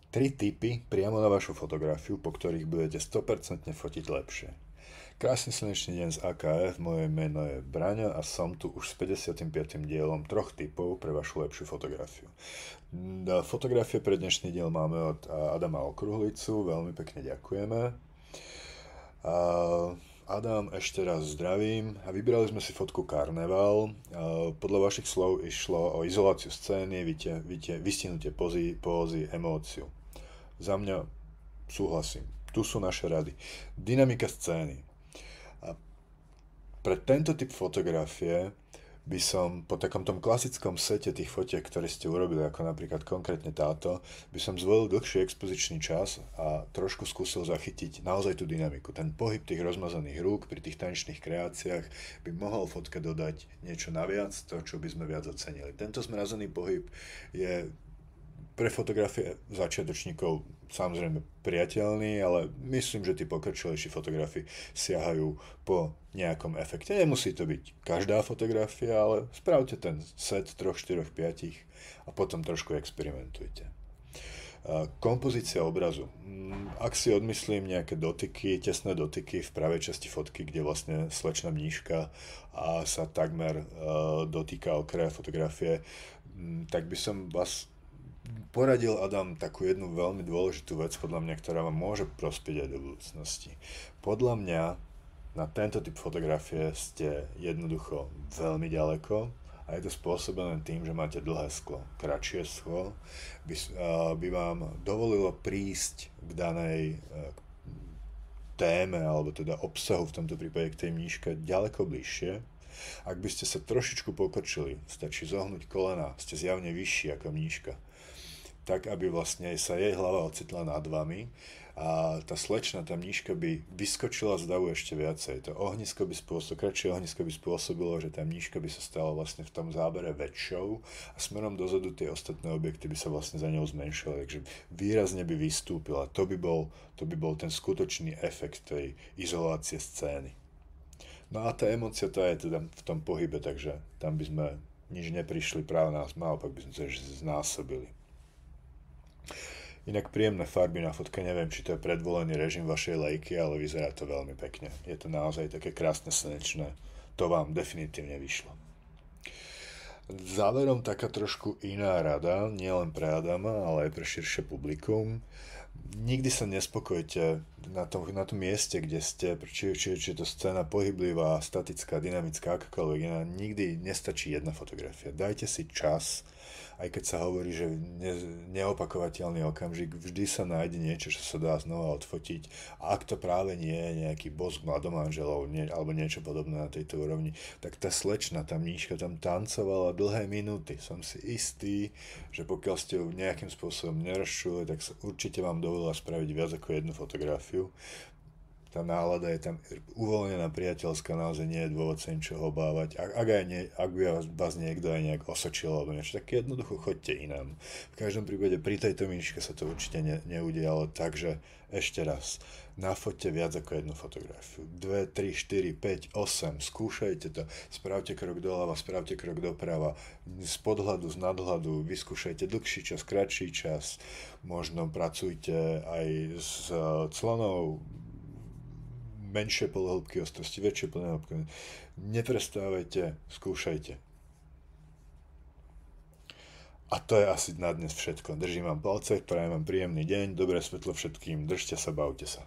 Tri tipy priamo na vašu fotografiu, po ktorých budete 100% fotiť lepšie. Krásny slnečný deň z AKF, moje meno je Braňo a som tu už s 55. dielom troch tipov pre vašu lepšiu fotografiu. Fotografie pre dnešný diel máme od Adama Okruhlicu, veľmi pekne ďakujeme. Adam, ešte raz zdravím a vybrali sme si fotku Karneval. Podľa vašich slov išlo o izoláciu scény, vystihnutie pózy, emóciu. Za mňa súhlasím. Tu sú naše rady. Dynamika scény. A pre tento typ fotografie by som po takom tom klasickom sete tých fotiek, ktoré ste urobili, ako napríklad konkrétne táto, by som zvolil dlhší expozičný čas a trošku skúsil zachytiť naozaj tú dynamiku. Ten pohyb tých rozmazaných rúk pri tých tanečných kreáciách by mohol fotke dodať niečo naviac, to, čo by sme viac ocenili. Tento zmrazený pohyb je pre fotografie začiatočníkov samozrejme priateľný, ale myslím, že tí pokročilejší fotografi siahajú po nejakom efekte. Nemusí to byť každá fotografia, ale spravte ten set 3, 4, 5 a potom trošku experimentujte. Kompozícia obrazu. Ak si odmyslím nejaké dotyky, tesné dotyky v pravej časti fotky, kde vlastne slečna mníška a sa takmer dotýka okraja fotografie, tak by som vás poradil, Adam, takú jednu veľmi dôležitú vec, podľa mňa, ktorá vám môže prospieť aj do budúcnosti. Podľa mňa na tento typ fotografie ste jednoducho veľmi ďaleko a je to spôsobené tým, že máte dlhé sklo. Kratšie sklo by vám dovolilo prísť k danej téme, alebo teda obsahu v tomto prípade k tej mníške ďaleko bližšie. Ak by ste sa trošičku pokočili, stačí zohnúť kolena, ste zjavne vyšší ako mníška, tak aby vlastne sa jej hlava ocitla nad vami a tá slečna, tá mníška by vyskočila z davu ešte viacej. To ohnisko by kratšie ohnisko by spôsobilo, že tá mníška by sa stala vlastne v tom zábere väčšou a smerom dozadu tie ostatné objekty by sa vlastne za ňou zmenšili, takže výrazne by vystúpila. To by bol ten skutočný efekt tej izolácie scény. No a tá emócia tá je teda v tom pohybe, takže tam by sme nič neprišli, práve naopak by sme sa znásobili. Inak príjemné farby na fotke, neviem, či to je predvolený režim vašej lejky, ale vyzerá to veľmi pekne. Je to naozaj také krásne slnečné. To vám definitívne vyšlo. Záverom taká trošku iná rada, nielen pre Adama, ale aj pre širšie publikum. Nikdy sa nespokojte na tom mieste, kde ste, či je to scéna pohyblivá, statická, dynamická, akákoľvek iná, nikdy nestačí jedna fotografia. Dajte si čas, aj keď sa hovorí, že neopakovateľný okamžik, vždy sa nájde niečo, čo sa dá znova odfotiť. A ak to práve nie je nejaký bosk mladomanželov alebo niečo podobné na tejto úrovni, tak tá slečna, tá mníška tam tancovala dlhé minúty. Som si istý, že pokiaľ ste ju nejakým spôsobom nerozčuli, tak sa určite vám dovolila spraviť viac ako jednu fotografiu. Tá nálada je tam uvoľnená, priateľská, naozaj nie je dôvod sa ničoho obávať. Ak by vás niekto aj nejak osočil alebo niečo, tak jednoducho choďte inám. V každom prípade pri tejto mníške sa to určite neudialo, takže ešte raz, nafoďte viac ako jednu fotografiu. 2, 3, 4, 5, 8, skúšajte to, spravte krok doľava, spravte krok doprava, z podhľadu, z nadhľadu, vyskúšajte dlhší čas, kratší čas, možno pracujte aj s clonou, menšie polohĺbky ostrosti, väčšie polohĺbky. Neprestávajte, skúšajte. A to je asi na dnes všetko. Držím vám palce, prajem vám príjemný deň, dobré svetlo všetkým, držte sa, bavte sa.